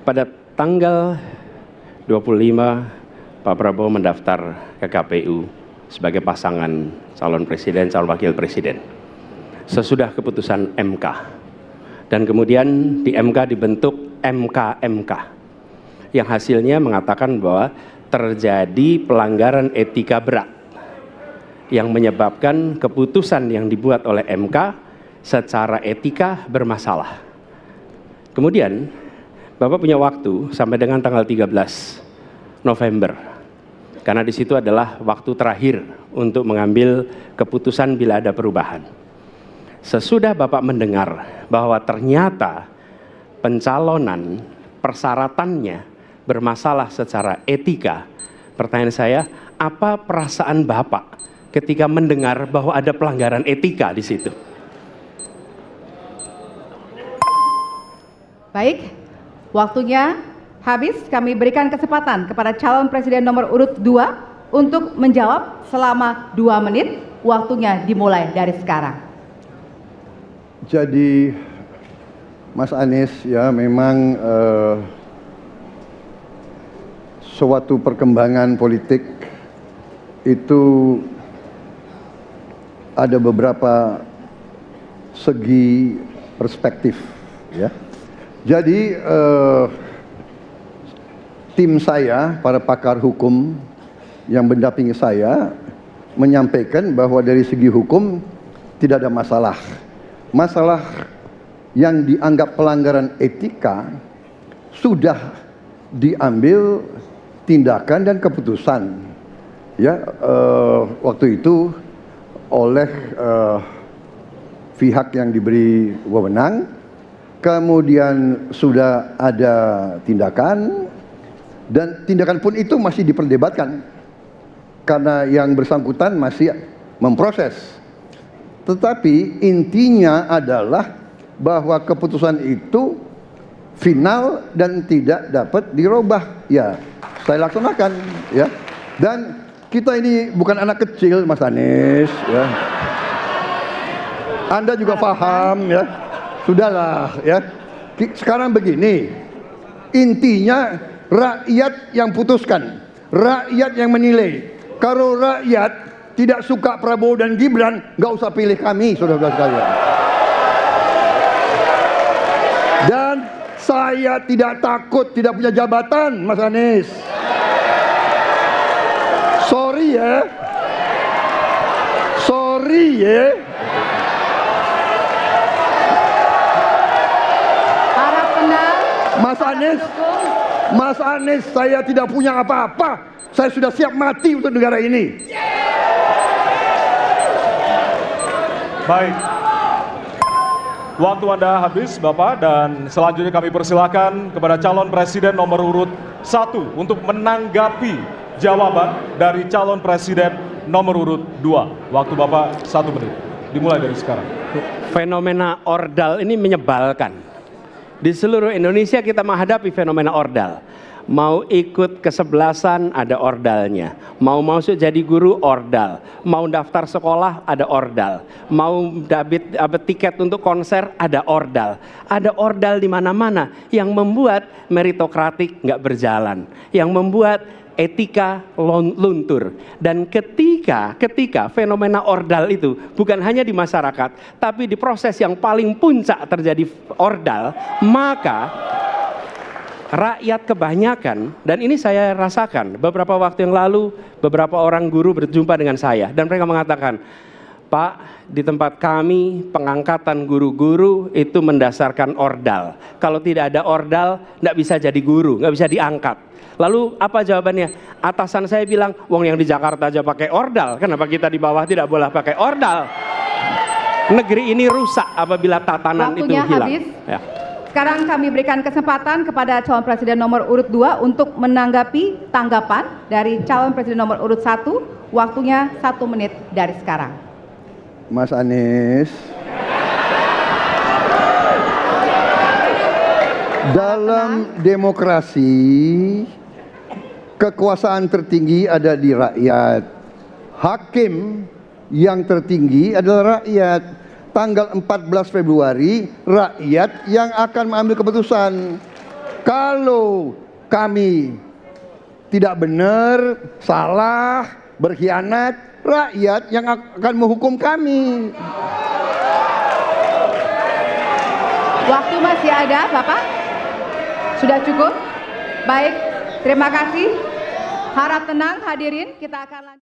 Pada tanggal 25 Pak Prabowo mendaftar ke KPU sebagai pasangan calon presiden, calon wakil presiden. Sesudah keputusan MK. Dan kemudian di MK dibentuk MK yang hasilnya mengatakan bahwa terjadi pelanggaran etika berat yang menyebabkan keputusan yang dibuat oleh MK secara etika bermasalah. Kemudian Bapak punya waktu sampai dengan tanggal 13 November. Karena di situ adalah waktu terakhir untuk mengambil keputusan bila ada perubahan. Sesudah Bapak mendengar bahwa ternyata pencalonan persyaratannya bermasalah secara etika, pertanyaan saya, apa perasaan Bapak ketika mendengar bahwa ada pelanggaran etika di situ? Baik, waktunya habis. Kami berikan kesempatan kepada calon presiden nomor urut 2 untuk menjawab selama 2 menit. Waktunya dimulai dari sekarang. Jadi Mas Anies, ya memang suatu perkembangan politik itu ada beberapa segi perspektif, ya. Jadi tim saya, para pakar hukum yang mendampingi saya menyampaikan bahwa dari segi hukum tidak ada masalah. Masalah yang dianggap pelanggaran etika sudah diambil tindakan dan keputusan, ya, waktu itu oleh pihak yang diberi wewenang. Kemudian sudah ada tindakan, dan tindakan pun itu masih diperdebatkan karena yang bersangkutan masih memproses. Tetapi intinya adalah bahwa keputusan itu final dan tidak dapat dirubah. Ya, saya laksanakan, ya. Dan kita ini bukan anak kecil, Mas Anies, ya. Anda juga paham, ya. Sudahlah, ya. Sekarang begini, intinya rakyat yang putuskan, rakyat yang menilai. Kalau rakyat tidak suka Prabowo dan Gibran, nggak usah pilih kami, saudara-saudara sekalian. Dan saya tidak takut tidak punya jabatan, Mas Anies. Sorry ya. Sorry ya. Mas Anies, saya tidak punya apa-apa. Saya sudah siap mati untuk negara ini. Baik. Waktu Anda habis, Bapak, dan selanjutnya kami persilakan kepada calon presiden nomor urut 1 untuk menanggapi jawaban dari calon presiden nomor urut 2. Waktu Bapak 1 menit. Dimulai dari sekarang. Fenomena ordal ini menyebalkan. Di seluruh Indonesia kita menghadapi fenomena ordal. Mau ikut kesebelasan ada ordalnya. Mau masuk jadi guru ordal. Mau daftar sekolah ada ordal. Mau dapat tiket untuk konser ada ordal. Ada ordal di mana-mana yang membuat meritokratik nggak berjalan. Yang membuat etika luntur. Dan ketika fenomena ordal itu bukan hanya di masyarakat, tapi di proses yang paling puncak terjadi ordal, maka rakyat kebanyakan, dan ini saya rasakan beberapa waktu yang lalu, beberapa orang guru berjumpa dengan saya dan mereka mengatakan, Pak, di tempat kami pengangkatan guru-guru itu mendasarkan ordal. Kalau tidak ada ordal, nggak bisa jadi guru, nggak bisa diangkat. Lalu apa jawabannya? Atasan saya bilang, wong yang di Jakarta aja pakai ordal, kenapa kita di bawah tidak boleh pakai ordal? Negeri ini rusak apabila tatanan itu hilang. Habis. Ya. Sekarang kami berikan kesempatan kepada calon presiden nomor urut 2 untuk menanggapi tanggapan dari calon presiden nomor urut 1. Waktunya 1 menit dari sekarang. Mas Anies, dalam demokrasi kekuasaan tertinggi ada di rakyat. Hakim yang tertinggi adalah rakyat. Tanggal 14 Februari rakyat yang akan mengambil keputusan. Kalau kami tidak benar, salah, berkhianat, rakyat yang akan menghukum kami. Waktu masih ada, Bapak? Sudah cukup? Baik, terima kasih. Harap tenang hadirin, kita akan lanjut.